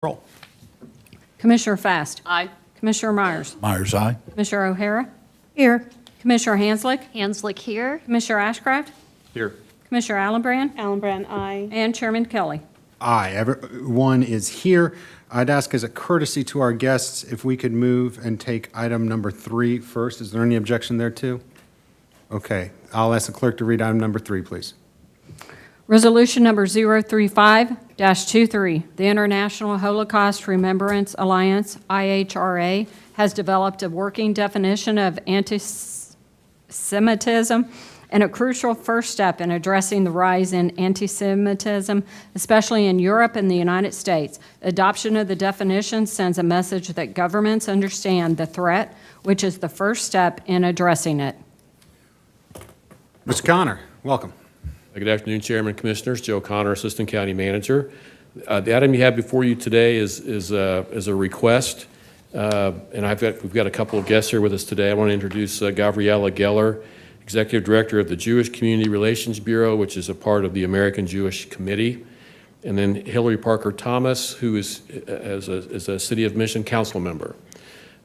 Roll. Commissioner Fast. Aye. Commissioner Myers. Myers, aye. Commissioner O'Hara. Here. Commissioner Hanslick. Hanslick here. Commissioner Ashcraft. Here. Commissioner Allenbrand. Allenbrand, aye. And Chairman Kelly. Aye, everyone is here. I'd ask as a courtesy to our guests if we could move and take item number 3 first. Is there any objection there too? Okay, I'll ask the clerk to read item number 3, please. Resolution number 035-23. The International Holocaust Remembrance Alliance, IHRA, has developed a working definition of anti-Semitism and a crucial first step in addressing the rise in anti-Semitism, especially in Europe and the United States. Adoption of the definition sends a message that governments understand the threat, which is the first step in addressing it. Mr. Connor, welcome. Good afternoon, Chairman, Commissioners. Joe Connor, Assistant County Manager. The item you have before you today is a request, and we've got a couple of guests here with us today. I want to introduce Gabriella Geller, Executive Director of the Jewish Community Relations Bureau, which is a part of the American Jewish Committee, and then Hillary Parker Thomas, who is a City of Mission Council member.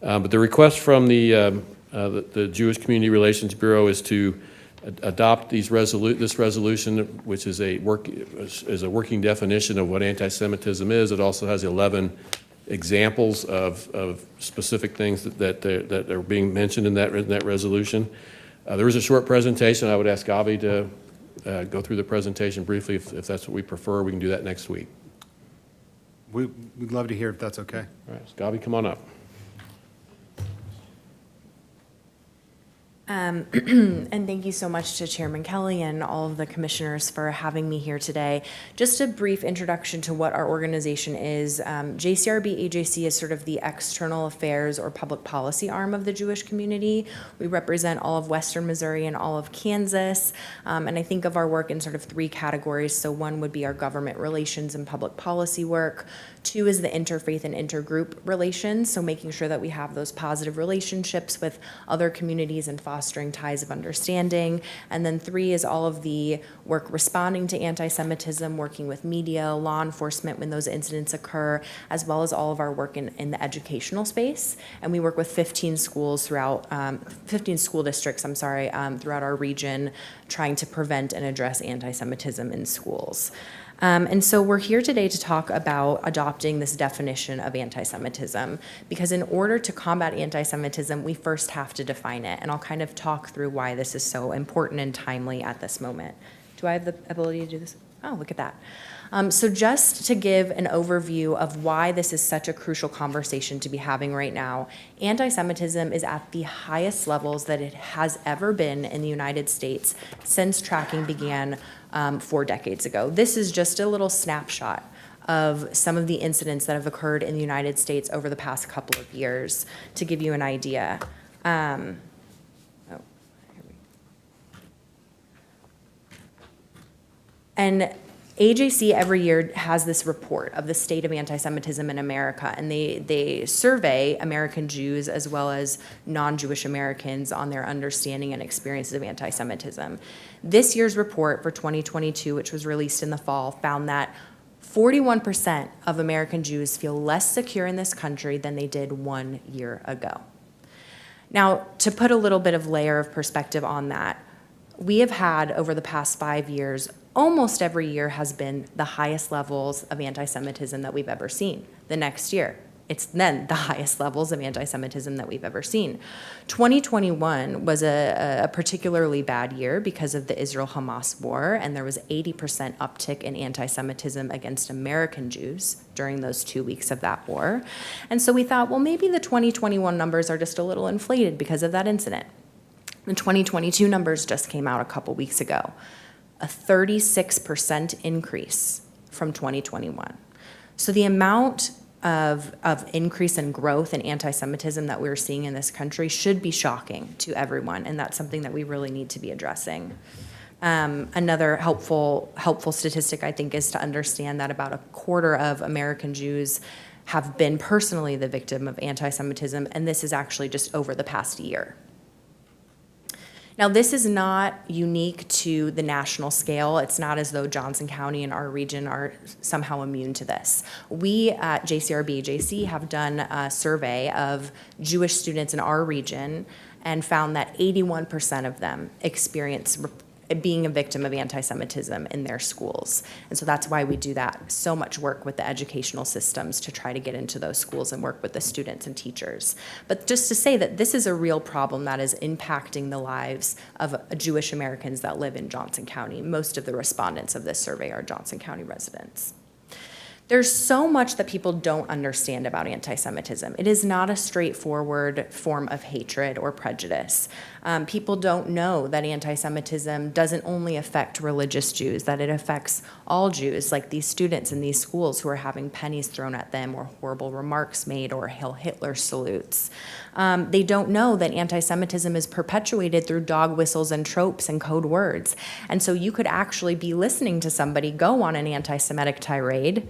But the request from the Jewish Community Relations Bureau is to adopt this resolution, which is a working definition of what anti-Semitism is. It also has 11 examples of specific things that are being mentioned in that resolution. There is a short presentation. I would ask Gabi to go through the presentation briefly if that's what we prefer. We can do that next week. We'd love to hear if that's okay. All right, so Gabi, come on up. And thank you so much to Chairman Kelly and all of the commissioners for having me here today. Just a brief introduction to what our organization is. JCRB AJC is sort of the external affairs or public policy arm of the Jewish community. We represent all of Western Missouri and all of Kansas. And I think of our work in sort of 3 categories. So one would be our government relations and public policy work. 2 is the interfaith and intergroup relations, so making sure that we have those positive relationships with other communities and fostering ties of understanding. And then 3 is all of the work responding to anti-Semitism, working with media, law enforcement when those incidents occur, as well as all of our work in the educational space. And we work with 15 schools throughout, 15 school districts, throughout our region, trying to prevent and address anti-Semitism in schools. And so we're here today to talk about adopting this definition of anti-Semitism, because in order to combat anti-Semitism, we first have to define it. And I'll kind of talk through why this is so important and timely at this moment. Do I have the ability to do this? Oh, look at that. So just to give an overview of why this is such a crucial conversation to be having right now, anti-Semitism is at the highest levels that it has ever been in the United States since tracking began 4 decades ago. This is just a little snapshot of some of the incidents that have occurred in the United States over the past couple of years to give you an idea. And AJC every year has this report of the state of anti-Semitism in America, and they survey American Jews as well as non-Jewish Americans on their understanding and experiences of anti-Semitism. This year's report for 2022, which was released in the fall, found that 41% of American Jews feel less secure in this country than they did 1 year ago. Now, to put a little bit of layer of perspective on that, we have had over the past 5 years, almost every year has been the highest levels of anti-Semitism that we've ever seen. The next year, it's then the highest levels of anti-Semitism that we've ever seen. 2021 was a particularly bad year because of the Israel-Hamas war, and there was 80% uptick in anti-Semitism against American Jews during those 2 weeks of that war. And so we thought, well, maybe the 2021 numbers are just a little inflated because of that incident. The 2022 numbers just came out a couple weeks ago. A 36% increase from 2021. So the amount of increase in growth in anti-Semitism that we're seeing in this country should be shocking to everyone, and that's something that we really need to be addressing. Another helpful statistic, I think, is to understand that about a quarter of American Jews have been personally the victim of anti-Semitism, and this is actually just over the past year. Now, this is not unique to the national scale. It's not as though Johnson County and our region are somehow immune to this. We at JCRB-AJC have done a survey of Jewish students in our region and found that 81% of them experience being a victim of anti-Semitism in their schools. And so that's why we do that, so much work with the educational systems to try to get into those schools and work with the students and teachers. But just to say that this is a real problem that is impacting the lives of Jewish Americans that live in Johnson County. Most of the respondents of this survey are Johnson County residents. There's so much that people don't understand about anti-Semitism. It is not a straightforward form of hatred or prejudice. People don't know that anti-Semitism doesn't only affect religious Jews, that it affects all Jews, like these students in these schools who are having pennies thrown at them or horrible remarks made or Heil Hitler salutes. They don't know that anti-Semitism is perpetuated through dog whistles and tropes and code words. And so you could actually be listening to somebody go on an anti-Semitic tirade,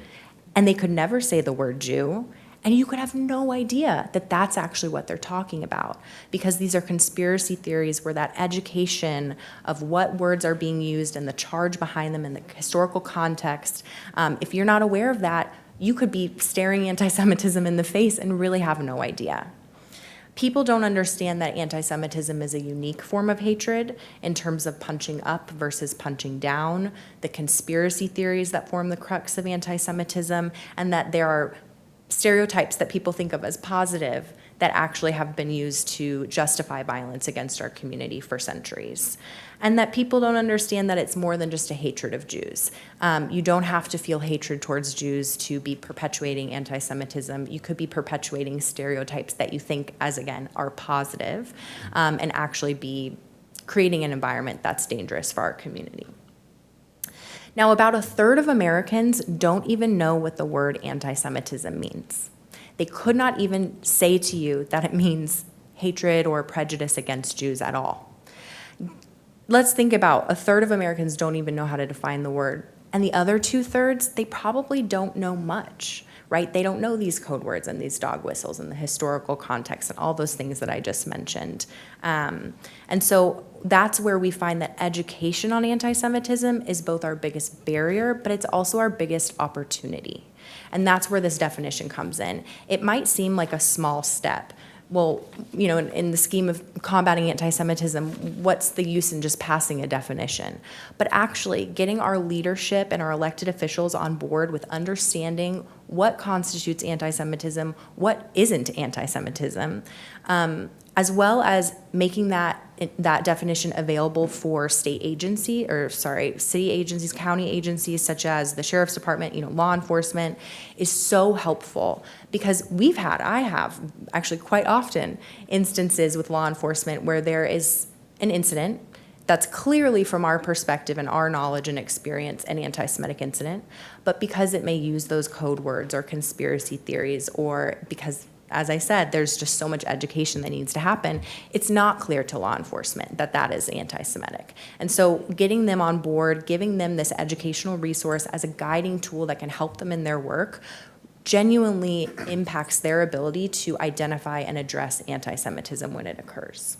and they could never say the word Jew, and you could have no idea that that's actually what they're talking about, because these are conspiracy theories where that education of what words are being used and the charge behind them and the historical context, if you're not aware of that, you could be staring anti-Semitism in the face and really have no idea. People don't understand that anti-Semitism is a unique form of hatred in terms of punching up versus punching down, the conspiracy theories that form the crux of anti-Semitism, and that there are stereotypes that people think of as positive that actually have been used to justify violence against our community for centuries. And that people don't understand that it's more than just a hatred of Jews. You don't have to feel hatred towards Jews to be perpetuating anti-Semitism. You could be perpetuating stereotypes that you think, as again, are positive, and actually be creating an environment that's dangerous for our community. Now, about a third of Americans don't even know what the word anti-Semitism means. They could not even say to you that it means hatred or prejudice against Jews at all. Let's think about a third of Americans don't even know how to define the word. And the other 2/3, they probably don't know much, right? They don't know these code words and these dog whistles and the historical context and all those things that I just mentioned. And so that's where we find that education on anti-Semitism is both our biggest barrier, but it's also our biggest opportunity. And that's where this definition comes in. It might seem like a small step. Well, you know, in the scheme of combating anti-Semitism, what's the use in just passing a definition? But actually, getting our leadership and our elected officials on board with understanding what constitutes anti-Semitism, what isn't anti-Semitism, as well as making that definition available for city agencies, county agencies, such as the sheriff's department, law enforcement, is so helpful, because I have actually quite often instances with law enforcement where there is an incident that's clearly, from our perspective and our knowledge and experience, an anti-Semitic incident, but because it may use those code words or conspiracy theories, or because, as I said, there's just so much education that needs to happen, it's not clear to law enforcement that that is anti-Semitic. And so getting them on board, giving them this educational resource as a guiding tool that can help them in their work genuinely impacts their ability to identify and address anti-Semitism when it occurs.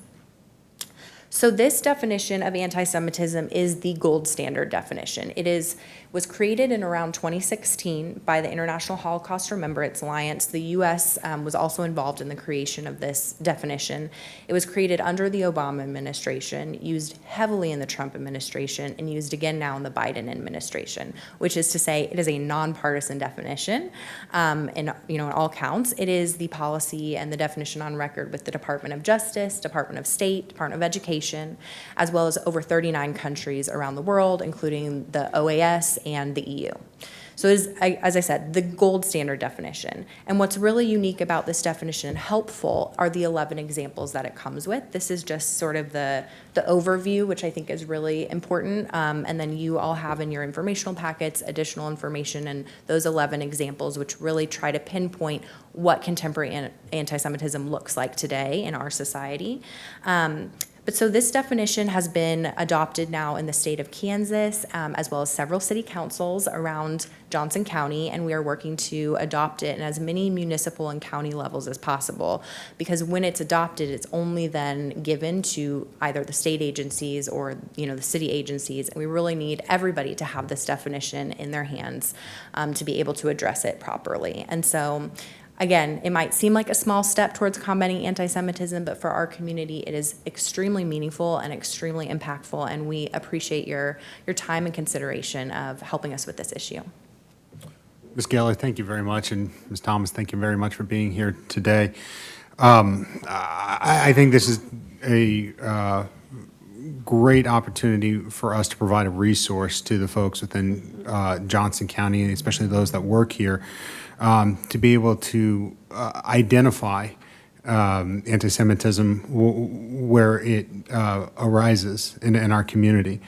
So this definition of anti-Semitism is the gold standard definition. It was created in around 2016 by the International Holocaust Remembrance Alliance. The U.S. Was also involved in the creation of this definition. It was created under the Obama administration, used heavily in the Trump administration, and used again now in the Biden administration, which is to say it is a nonpartisan definition in all counts. It is the policy and the definition on record with the Department of Justice, Department of State, Department of Education, as well as over 39 countries around the world, including the OAS and the EU. So it is, as I said, the gold standard definition. And what's really unique about this definition and helpful are the 11 examples that it comes with. This is just sort of the overview, which I think is really important. And then you all have in your informational packets additional information and those 11 examples, which really try to pinpoint what contemporary anti-Semitism looks like today in our society. But so this definition has been adopted now in the state of Kansas, as well as several city councils around Johnson County, and we are working to adopt it in as many municipal and county levels as possible. Because when it's adopted, it's only then given to either the state agencies or, the city agencies. And we really need everybody to have this definition in their hands to be able to address it properly. And so, again, it might seem like a small step towards combating anti-Semitism, but for our community, it is extremely meaningful and extremely impactful, and we appreciate your time and consideration of helping us with this issue. Ms. Geller, thank you very much, and Ms. Thomas, thank you very much for being here today. I think this is a great opportunity for us to provide a resource to the folks within Johnson County, especially those that work here, to be able to identify anti-Semitism where it arises in our community.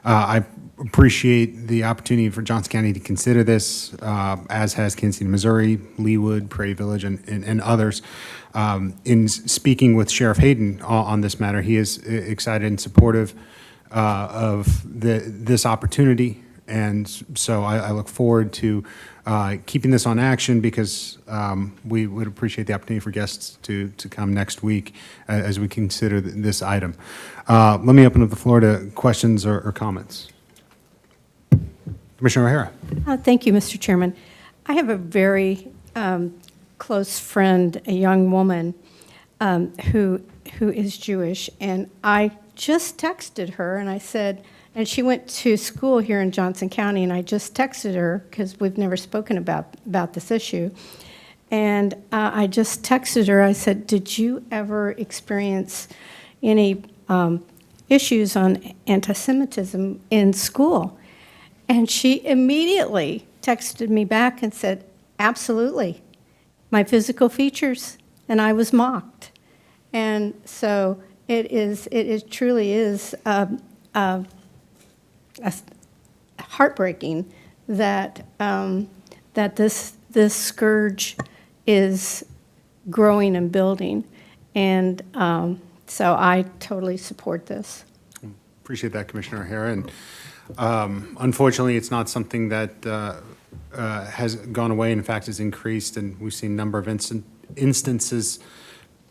I appreciate the opportunity for Johnson County to consider this, as has Kansas City, Missouri, Leawood, Prairie Village, and others. In speaking with Sheriff Hayden on this matter, he is excited and supportive of this opportunity. And so I look forward to keeping this on action, because we would appreciate the opportunity for guests to come next week as we consider this item. Let me open up the floor to questions or comments. Commissioner O'Hara. Thank you, Mr. Chairman. I have a very close friend, a young woman who is Jewish, and I just texted her, and I said, and she went to school here in Johnson County, and I just texted her because we've never spoken about this issue. And I just texted her, I said, did you ever experience any issues on anti-Semitism in school? And she immediately texted me back and said, absolutely, my physical features, and I was mocked. And so it truly is heartbreaking that that this scourge is growing and building, and so I totally support this. Appreciate that, Commissioner O'Hara. And unfortunately, it's not something that has gone away. In fact, has increased, and we've seen a number of instances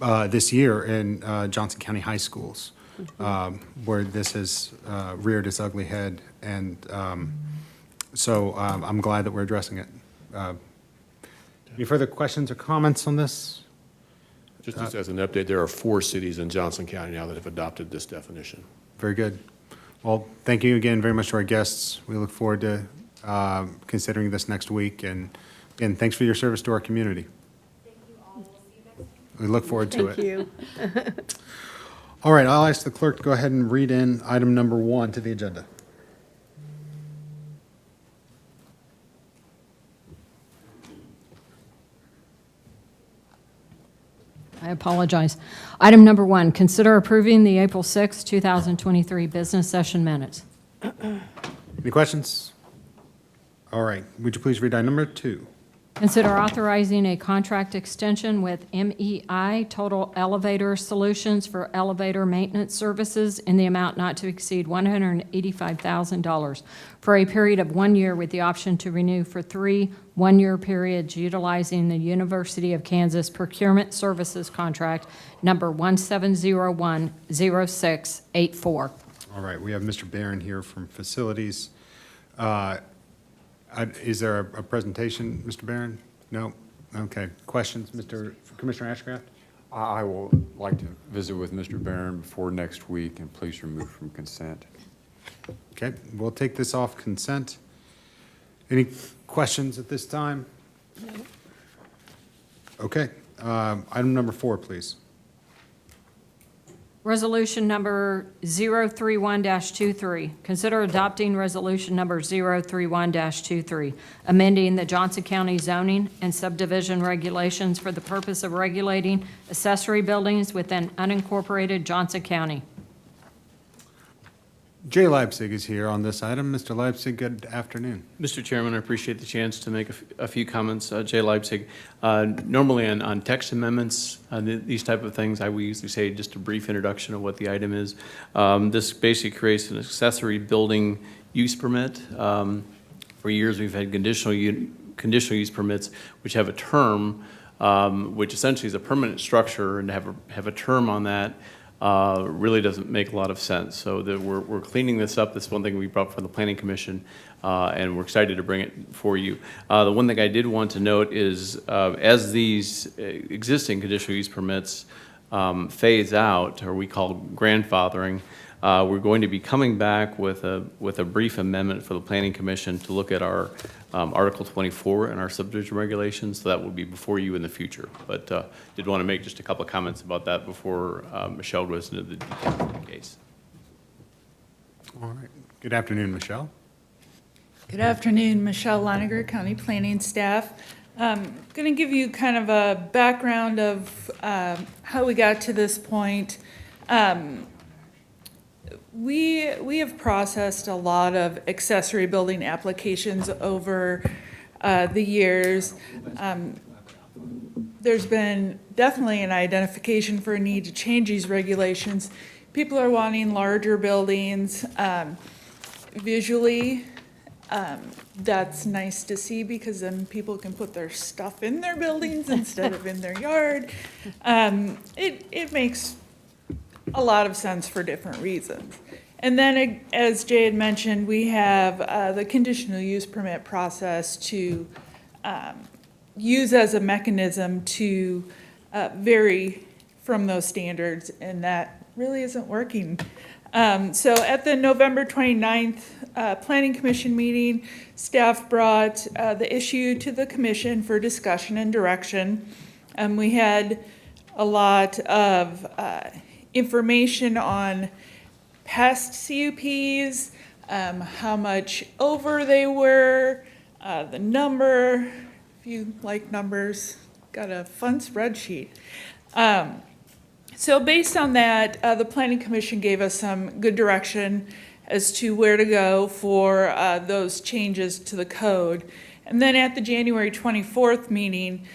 this year in Johnson County high schools where this has reared its ugly head. And so I'm glad that we're addressing it. Any further questions or comments on this? Just as an update, there are 4 cities in Johnson County now that have adopted this definition. Very good. Well, thank you again very much to our guests. We look forward to considering this next week. And again, thanks for your service to our community. Thank you all. We'll see you next week. We look forward to it. Thank you. All right, I'll ask the clerk to go ahead and read in item number 1 to the agenda. I apologize. Item number 1, consider approving the April 6, 2023 business session minutes. Any questions? All right, would you please read item number 2? Consider authorizing a contract extension with MEI Total Elevator Solutions for elevator maintenance services in the amount not to exceed $185,000 for a period of 1 year, with the option to renew for 3 one-year periods, utilizing the University of Kansas Procurement Services Contract number 17010684. All right, we have Mr. Barron here from Facilities. Is there a presentation, Mr. Barron? No? Okay. Questions, Commissioner Ashcraft? I will like to visit with Mr. Barron before next week, and please remove from consent. Okay, we'll take this off consent. Any questions at this time? No. Okay, item number 4, please. Resolution number 031-23. Consider adopting resolution number 031-23, amending the Johnson County zoning and subdivision regulations for the purpose of regulating accessory buildings within unincorporated Johnson County. Jay Leipzig is here on this item. Mr. Leipzig, good afternoon. Mr. Chairman, I appreciate the chance to make a few comments. Jay Leipzig. Normally on text amendments, these type of things, I will usually say just a brief introduction of what the item is. This basically creates an accessory building use permit. For years, we've had conditional use permits, which have a term, which essentially is a permanent structure, and to have a term on that really doesn't make a lot of sense. So we're cleaning this up. This is one thing we brought from the Planning Commission, and we're excited to bring it for you. The one thing I did want to note is as these existing conditional use permits phase out, or we call grandfathering, we're going to be coming back with a brief amendment for the Planning Commission to look at our Article 24 and our subdivision regulations, so that will be before you in the future. But did want to make just a couple of comments about that before Michelle goes into the details of the case. All right. Good afternoon, Michelle. Good afternoon, Michelle Loniger, County Planning staff. Going to give you kind of a background of how we got to this point. We have processed a lot of accessory building applications over the years. There's been definitely an identification for a need to change these regulations. People are wanting larger buildings. Visually, that's nice to see because then people can put their stuff in their buildings instead of in their yard. It makes a lot of sense for different reasons. And then, as Jay had mentioned, we have the conditional use permit process to use as a mechanism to vary from those standards, and that really isn't working. So at the November 29th Planning Commission meeting, staff brought the issue to the commission for discussion and direction. We had a lot of information on past CUPs, how much over they were, the number, if you like numbers, got a fun spreadsheet. So based on that, the Planning Commission gave us some good direction as to where to go for those changes to the code. And then at the January 24th meeting,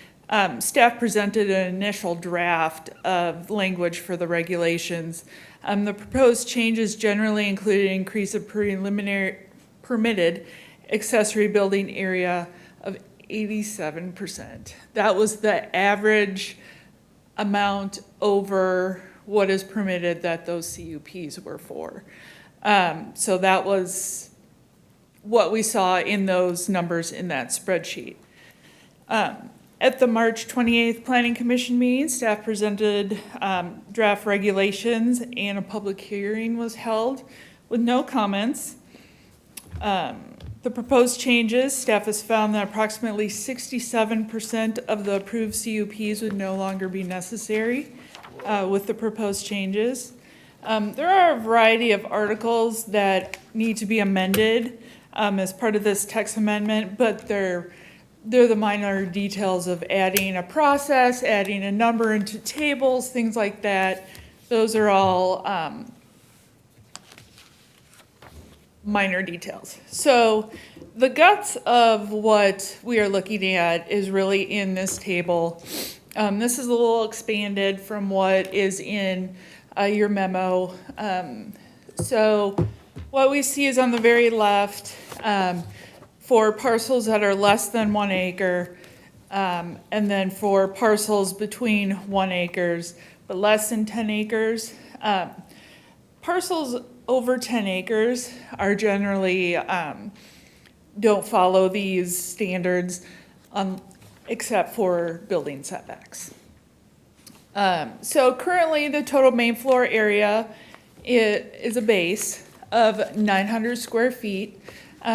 staff presented an initial draft of language for the regulations. The proposed changes generally included an increase of preliminary permitted accessory building area of 87%. That was the average amount over what is permitted that those CUPs were for. So that was what we saw in those numbers in that spreadsheet. At the March 28th Planning Commission meeting, staff presented draft regulations and a public hearing was held with no comments. The proposed changes, staff has found that approximately 67% of the approved CUPs would no longer be necessary with the proposed changes. There are a variety of articles that need to be amended as part of this text amendment, but they're the minor details of adding a process, adding a number into tables, things like that. Those are all minor details. So the guts of what we are looking at is really in this table. This is a little expanded from what is in your memo. So what we see is on the very left, for parcels that are less than 1 acre, and then for parcels between 1 acres but less than 10 acres. Parcels over 10 acres are generally, don't follow these standards except for building setbacks. So currently the total main floor area is a base of 900 square feet.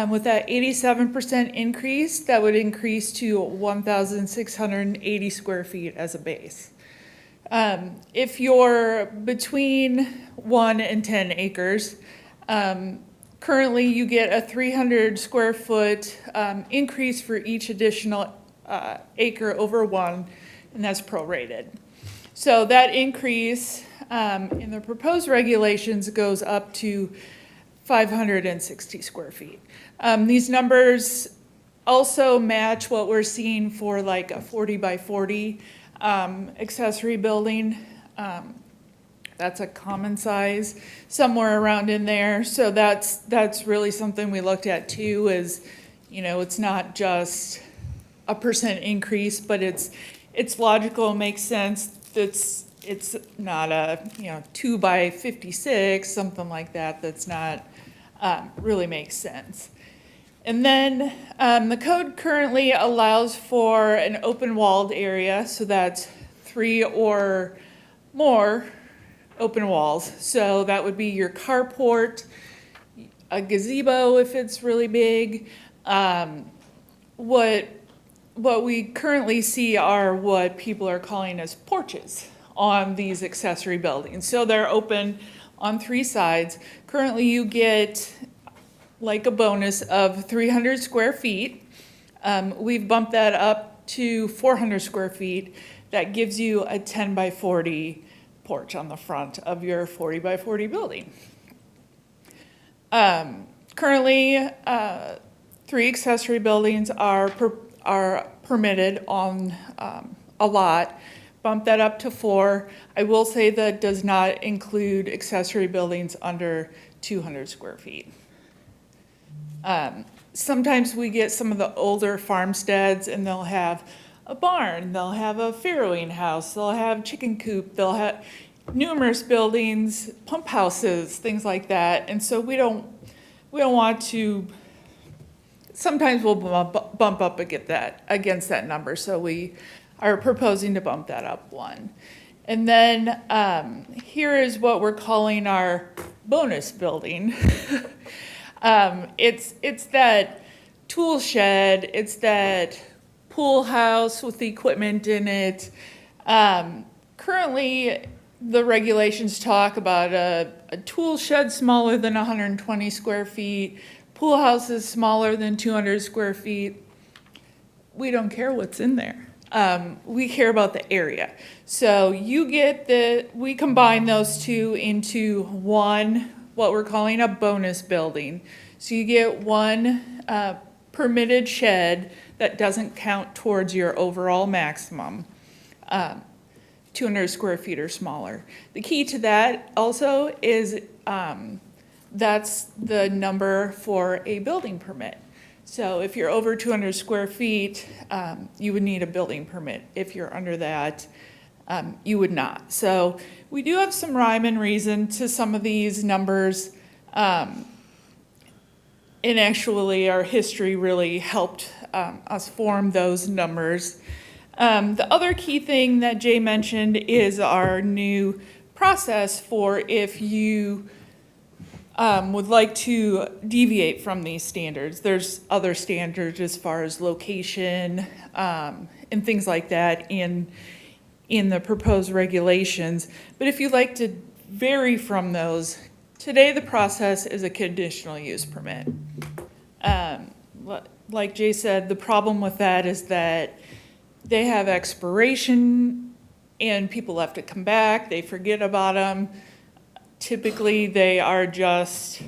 With that 87% increase, that would increase to 1,680 square feet as a base. If you're between 1 and 10 acres, currently you get a 300 square foot increase for each additional acre over 1, and that's prorated. So that increase in the proposed regulations goes up to 560 square feet. These numbers also match what we're seeing for like a 40 by 40 accessory building. That's a common size, somewhere around in there. So that's really something we looked at too, is, you know, it's not just a % increase, but it's logical, makes sense. It's not a, you know, 2 by 56, something like that, that's not, really makes sense. And then the code currently allows for an open walled area, so that's 3 or more open walls. So that would be your carport, a gazebo if it's really big. What we currently see are what people are calling as porches on these accessory buildings. So they're open on 3 sides. Currently you get like a bonus of 300 square feet. We've bumped that up to 400 square feet. That gives you a 10 by 40 porch on the front of your 40 by 40 building. Currently, 3 accessory buildings are permitted on a lot. Bump that up to 4. I will say that does not include accessory buildings under 200 square feet. Sometimes we get some of the older farmsteads and they'll have a barn, they'll have a farrowing house, they'll have chicken coop, they'll have numerous buildings, pump houses, things like that. And so we don't want to, sometimes we'll bump up against that number. So we are proposing to bump that up 1. And then here is what we're calling our bonus building. It's that tool shed, it's that pool house with the equipment in it. Currently, the regulations talk about a tool shed smaller than 120 square feet, pool houses smaller than 200 square feet. We don't care what's in there. We care about the area. So we combine those 2 into one, what we're calling a bonus building. So you get 1 permitted shed that doesn't count towards your overall maximum, 200 square feet or smaller. The key to that also is that's the number for a building permit. So if you're over 200 square feet, you would need a building permit. If you're under that, you would not. So we do have some rhyme and reason to some of these numbers. And actually, our history really helped us form those numbers. The other key thing that Jay mentioned is our new process for if you would like to deviate from these standards. There's other standards as far as location and things like that in the proposed regulations. But if you'd like to vary from those, today the process is a conditional use permit. Like Jay said, the problem with that is that they have expiration and people have to come back, they forget about them. Typically, they are just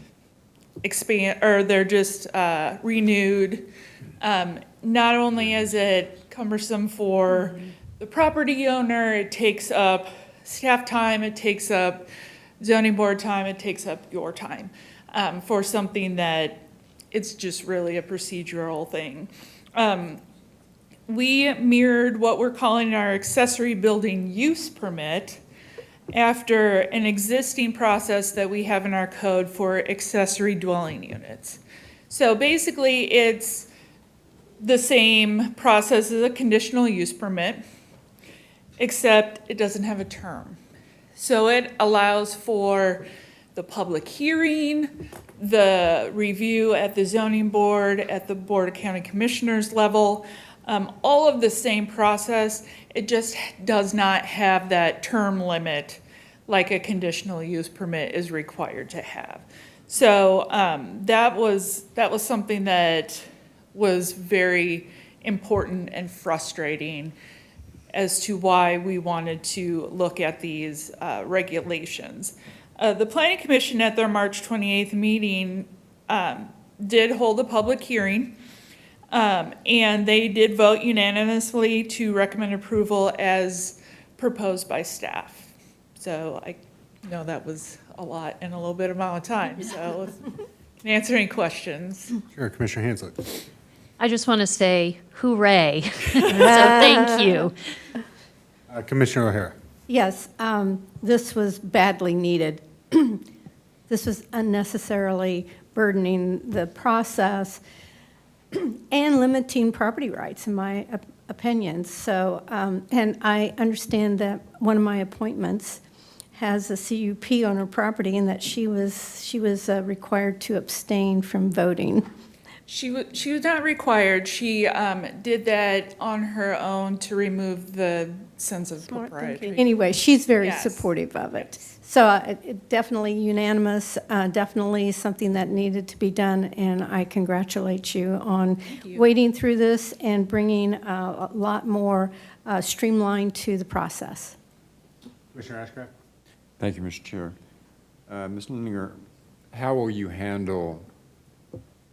renewed. Not only is it cumbersome for the property owner, it takes up staff time, it takes up zoning board time, it takes up your time for something that it's just really a procedural thing. We mirrored what we're calling our accessory building use permit after an existing process that we have in our code for accessory dwelling units. So basically, it's the same process as a conditional use permit, except it doesn't have a term. So it allows for the public hearing, the review at the zoning board, at the Board of County Commissioners level, all of the same process. It just does not have that term limit like a conditional use permit is required to have. So that was something that was very important and frustrating as to why we wanted to look at these regulations. The Planning Commission at their March 28th meeting did hold a public hearing, and they did vote unanimously to recommend approval as proposed by staff. So I know that was a lot in a little bit amount of time, so can answer any questions. Sure, Commissioner Hanslick. I just want to say hooray. So thank you. Commissioner O'Hara. Yes, this was badly needed. This was unnecessarily burdening the process and limiting property rights, in my opinion. So, and I understand that one of my appointments has a CUP on her property and that she was required to abstain from voting. She was not required. She did that on her own to remove the sense of propriety. Anyway, she's very Yes. supportive of it. So it definitely unanimous, definitely something that needed to be done, and I congratulate you on wading through this and bringing a lot more streamline to the process. Commissioner Ashcraft. Thank you, Mr. Chair. Ms. Lindinger, how will you handle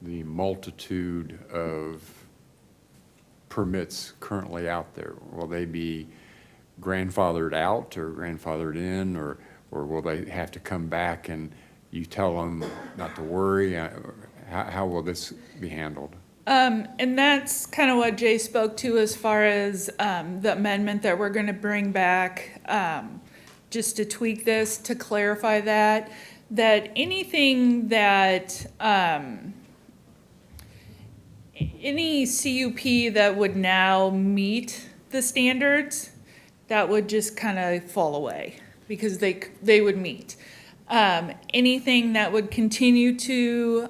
the multitude of permits currently out there? Will they be grandfathered out or grandfathered in, or will they have to come back and you tell them not to worry? How will this be handled? And that's kind of what Jay spoke to as far as the amendment that we're going to bring back, just to tweak this, to clarify that anything that, any CUP that would now meet the standards, that would just kind of fall away because they would meet. Anything that would continue to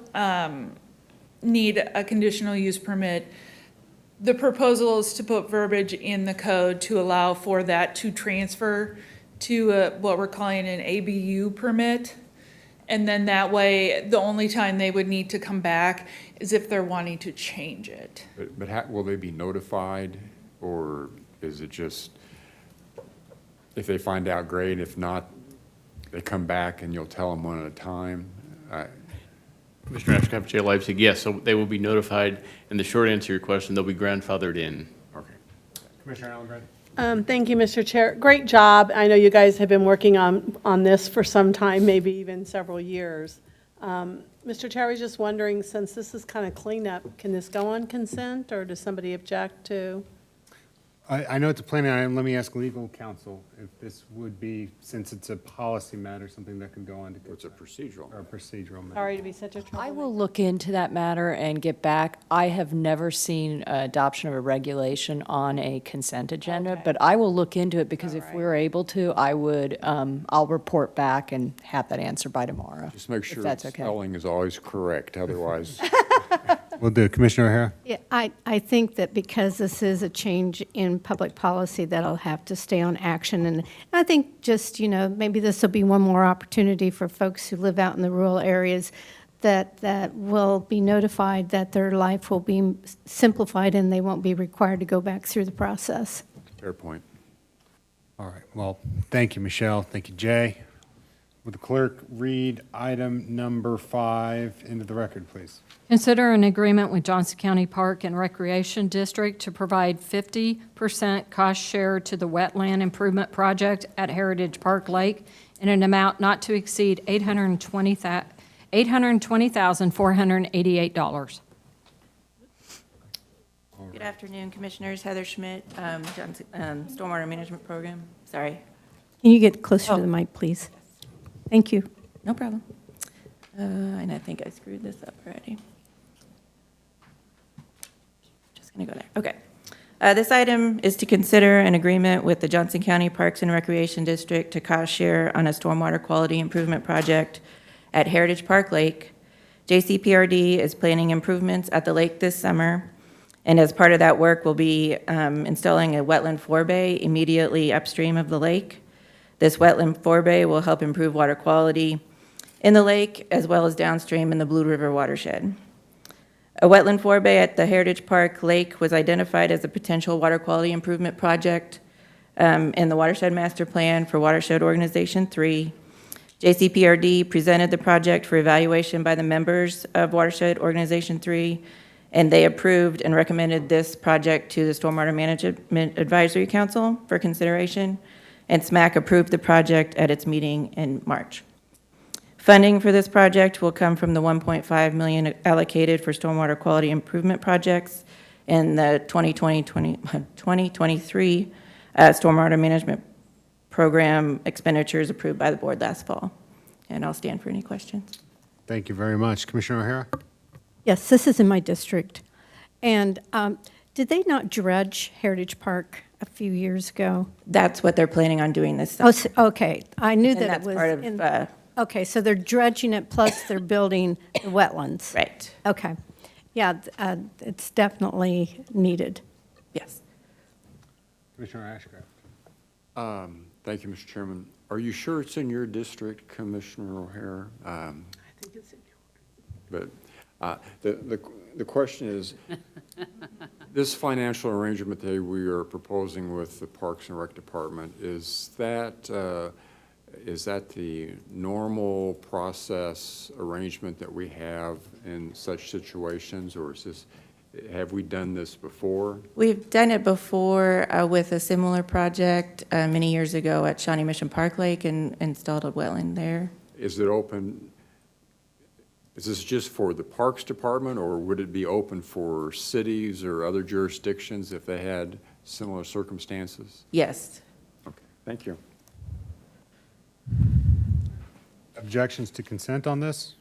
need a conditional use permit, the proposal is to put verbiage in the code to allow for that to transfer to what we're calling an ABU permit. And then that way, the only time they would need to come back is if they're wanting to change it. But how, will they be notified, or is it just, if they find out, great, if not, they come back and you'll tell them one at a time? Commissioner Ashcraft, Jay Leipzig, yes, so they will be notified, and the short answer to your question, they'll be grandfathered in. Okay. Commissioner Allen Brady. Thank you, Mr. Chair. Great job. I know you guys have been working on this for some time, maybe even several years. Mr. Chair, I was just wondering, since this is kind of cleanup, can this go on consent, or does somebody object to? I know it's a planning item. Let me ask legal counsel if this would be, since it's a policy matter, something that can go on to. It's a procedural. Or a procedural matter. Sorry to be such a I troublemaker. will look into that matter and get back. I have never seen adoption of a regulation on a consent agenda, Okay. but I will look into it because All if right. we're able to, I would, I'll report back and have that answer by tomorrow. Just make if sure that's the okay. spelling is always correct, otherwise. We'll do. Commissioner O'Hara. Yeah, I think that because this is a change in public policy, that'll have to stay on action. And I think just, maybe this will be one more opportunity for folks who live out in the rural areas that will be notified that their life will be simplified and they won't be required to go back through the process. Fair point. All right. Well, thank you, Michelle. Thank you, Jay. Would the clerk read item number 5 into the record, please? Consider an agreement with Johnson County Park and Recreation District to provide 50% cost share to the wetland improvement project at Heritage Park Lake in an amount not to exceed $820,488. Good afternoon, Commissioners. Heather Schmidt, Stormwater Management Program. Sorry. Can you get closer to the mic, please? Thank you. No problem. And I think I screwed this up already. Just going to go there. Okay. This item is to consider an agreement with the Johnson County Parks and Recreation District to cost share on a stormwater quality improvement project at Heritage Park Lake. JCPRD is planning improvements at the lake this summer, and as part of that work, we'll be installing a wetland forebay immediately upstream of the lake. This wetland forebay will help improve water quality in the lake as well as downstream in the Blue River watershed. A wetland forebay at the Heritage Park Lake was identified as a potential water quality improvement project in the Watershed Master Plan for Watershed Organization 3. JCPRD presented the project for evaluation by the members of Watershed Organization 3, and they approved and recommended this project to the Stormwater Management Advisory Council for consideration, and SMAC approved the project at its meeting in March. Funding for this project will come from the $1.5 million allocated for stormwater quality improvement projects in the 2023 Stormwater Management Program expenditures approved by the board last fall. And I'll stand for any questions. Thank you very much. Commissioner O'Hara? Yes, this is in my district. And did they not dredge Heritage Park a few years ago? That's what they're planning on doing this Oh, summer. okay. I knew And that it that's was. part of, in- Okay, so they're dredging it, plus they're building the wetlands. Right, Okay. Yeah, it's definitely needed. yes. Commissioner Ashcraft? Thank you, Mr. Chairman. Are you sure it's in your district, Commissioner O'Hara? I think it's in But the question is, this financial arrangement that we are proposing with the Parks and Rec Department, is that the normal process arrangement that we have in such situations, or have we done this before? We've done it before with a similar project many years ago at Shawnee Mission Park Lake and installed a well in there. Is it open, is this just for the Parks Department, or would it be open for cities or other jurisdictions if they had similar circumstances? Yes. Okay, thank you. Objections to consent on this?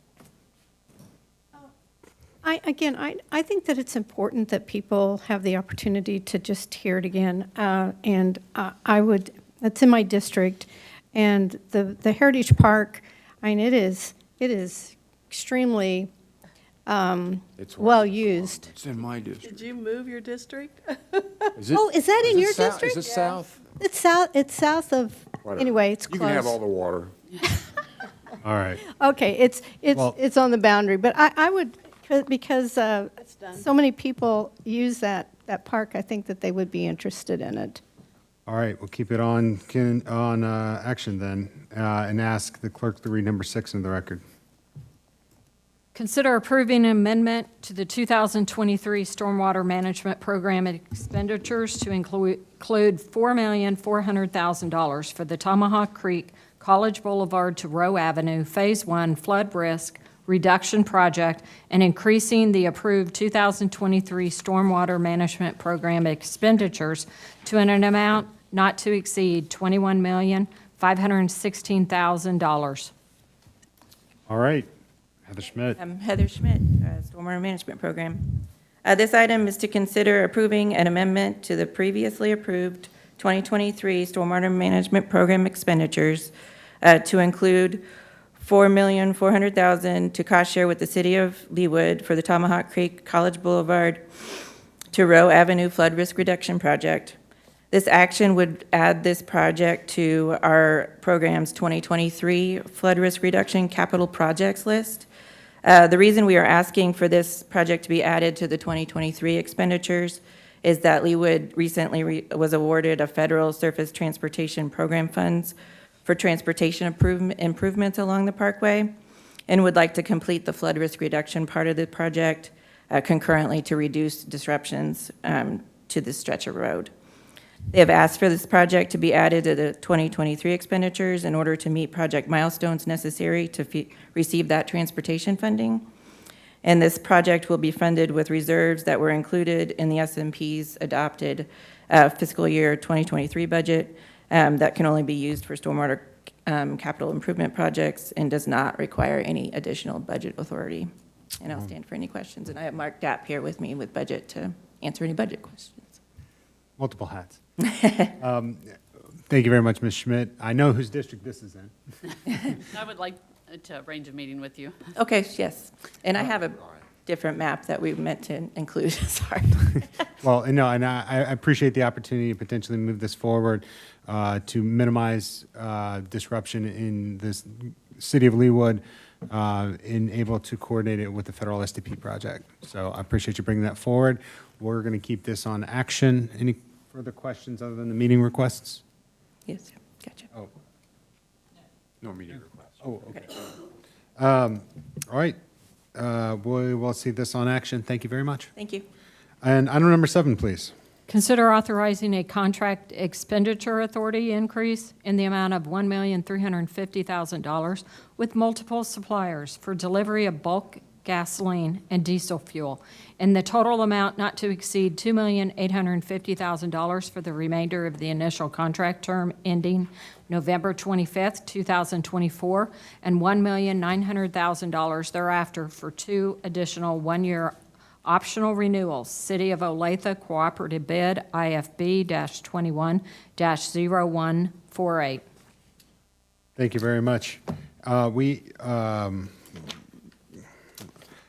I think that it's important that people have the opportunity to just hear it again. And it's in my district, and the Heritage Park, I mean, it is extremely It's well-used. It's in my district. Did you move your district? Is it- Oh, is that in it your sou- district? Is it south? It's south of, Whatever. anyway, it's close. You can have all the water. All right. Okay, Well- it's on the boundary, but I would, because done. so many people use that park, I think that they would be interested in it. All right, we'll keep it on action then, and ask the clerk to read number 6 into the record. Consider approving an amendment to the 2023 Stormwater Management Program expenditures to include $4,400,000 for the Tomahawk Creek, College Boulevard to Rowe Avenue, Phase 1 Flood Risk Reduction Project, and increasing the approved 2023 Stormwater Management Program expenditures to an amount not to exceed $21,516,000. All right, Heather Schmidt. I'm Heather Schmidt, Stormwater Management Program. This item is to consider approving an amendment to the previously approved 2023 Stormwater Management Program expenditures to include $4,400,000 to cost share with the City of Leawood for the Tomahawk Creek, College Boulevard to Rowe Avenue Flood Risk Reduction Project. This action would add this project to our program's 2023 Flood Risk Reduction Capital Projects list. The reason we are asking for this project to be added to the 2023 expenditures is that Leawood recently was awarded a federal surface transportation program funds for transportation improvements along the parkway, and would like to complete the flood risk reduction part of the project concurrently to reduce disruptions to this stretch of road. They have asked for this project to be added to the 2023 expenditures in order to meet project milestones necessary to receive that transportation funding. And this project will be funded with reserves that were included in the SMP's adopted fiscal year 2023 budget that can only be used for stormwater capital improvement projects and does not require any additional budget authority. And I'll stand for any questions. And I have Mark Dapp here with me with budget to answer any budget questions. Multiple hats. Thank you very much, Ms. Schmidt. I know whose district this is in. I would like to arrange a meeting with you. Okay, yes. And I have a different map that we meant to include, sorry. Well, no, and I appreciate the opportunity to potentially move this forward to minimize disruption in this city of Leawood and able to coordinate it with the federal SDP project. So I appreciate you bringing that forward. We're going to keep this on action. Any further questions other than the meeting requests? Yes, gotcha. No meeting request. Oh, okay. All right. We will see this on action. Thank you very much. Thank you. And item number 7, please. Consider authorizing a contract expenditure authority increase in the amount of $1,350,000 with multiple suppliers for delivery of bulk gasoline and diesel fuel, and the total amount not to exceed $2,850,000 for the remainder of the initial contract term ending November 25th, 2024, and $1,900,000 thereafter for 2 additional one-year optional renewals. City of Olathe Cooperative Bid IFB-21-0148. Thank you very much. We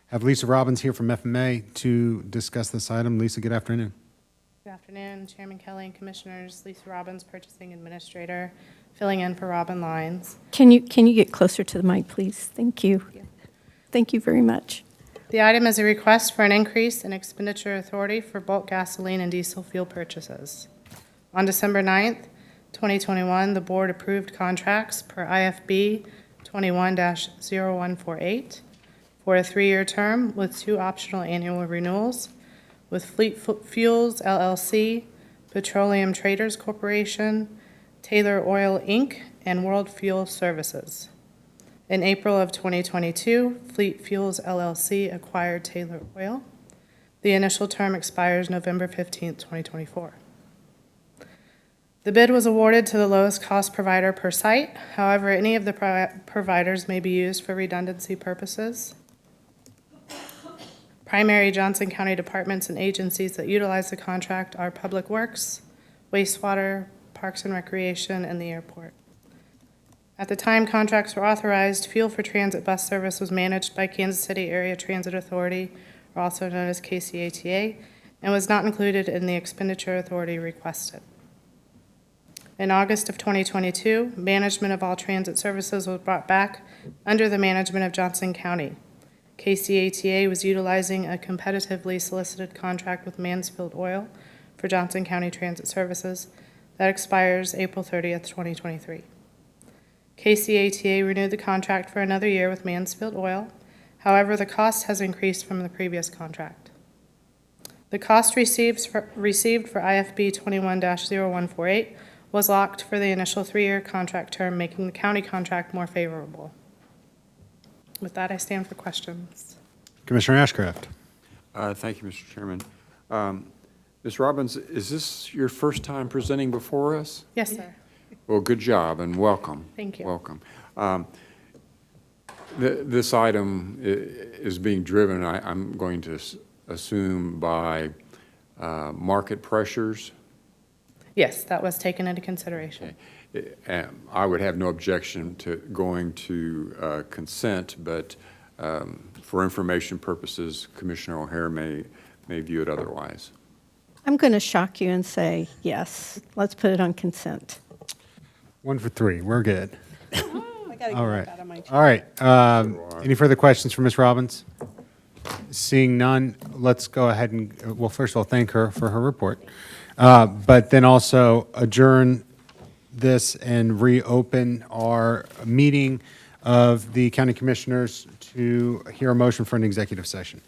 have Lisa Robbins here from FMA to discuss this item. Lisa, good afternoon. Good afternoon, Chairman Kelly and Commissioners. Lisa Robbins, Purchasing Administrator, filling in for Robin Lyons. Can you get closer to the mic, please? Thank you. Thank you very much. The item is a request for an increase in expenditure authority for bulk gasoline and diesel fuel purchases. On December 9th, 2021, the board approved contracts per IFB 21-0148 for a 3-year term with 2 optional annual renewals with Fleet Fuels LLC, Petroleum Traders Corporation, Taylor Oil Inc., and World Fuel Services. In April of 2022, Fleet Fuels LLC acquired Taylor Oil. The initial term expires November 15th, 2024. The bid was awarded to the lowest cost provider per site. However, any of the providers may be used for redundancy purposes. Primary Johnson County departments and agencies that utilize the contract are Public Works, Wastewater, Parks and Recreation, and the airport. At the time contracts were authorized, Fuel for Transit bus service was managed by Kansas City Area Transit Authority, or also known as KCATA, and was not included in the expenditure authority requested. In August of 2022, management of all transit services was brought back under the management of Johnson County. KCATA was utilizing a competitively solicited contract with Mansfield Oil for Johnson County Transit Services that expires April 30th, 2023. KCATA renewed the contract for another year with Mansfield Oil. However, the cost has increased from the previous contract. The cost received for IFB 21-0148 was locked for the initial 3-year contract term, making the county contract more favorable. With that, I stand for questions. Commissioner Ashcraft. Thank you, Mr. Chairman. Ms. Robbins, is this your first time presenting before us? Yes, sir. Well, good job and welcome. Thank you. Welcome. This item is being driven, I'm going to assume, by market pressures. Yes, that was taken into consideration. I would have no objection to going to consent, but for information purposes, Commissioner O'Hare may view it otherwise. I'm going to shock you and say yes. Let's put it on consent. 1 for 3. We're good. I gotta get All that right. out of my chair. All right. Any further questions for Ms. Robbins? Seeing none, let's go ahead and, well, first of all, thank her for her report, but then also adjourn this and reopen our meeting of the county commissioners to hear a motion for an executive session.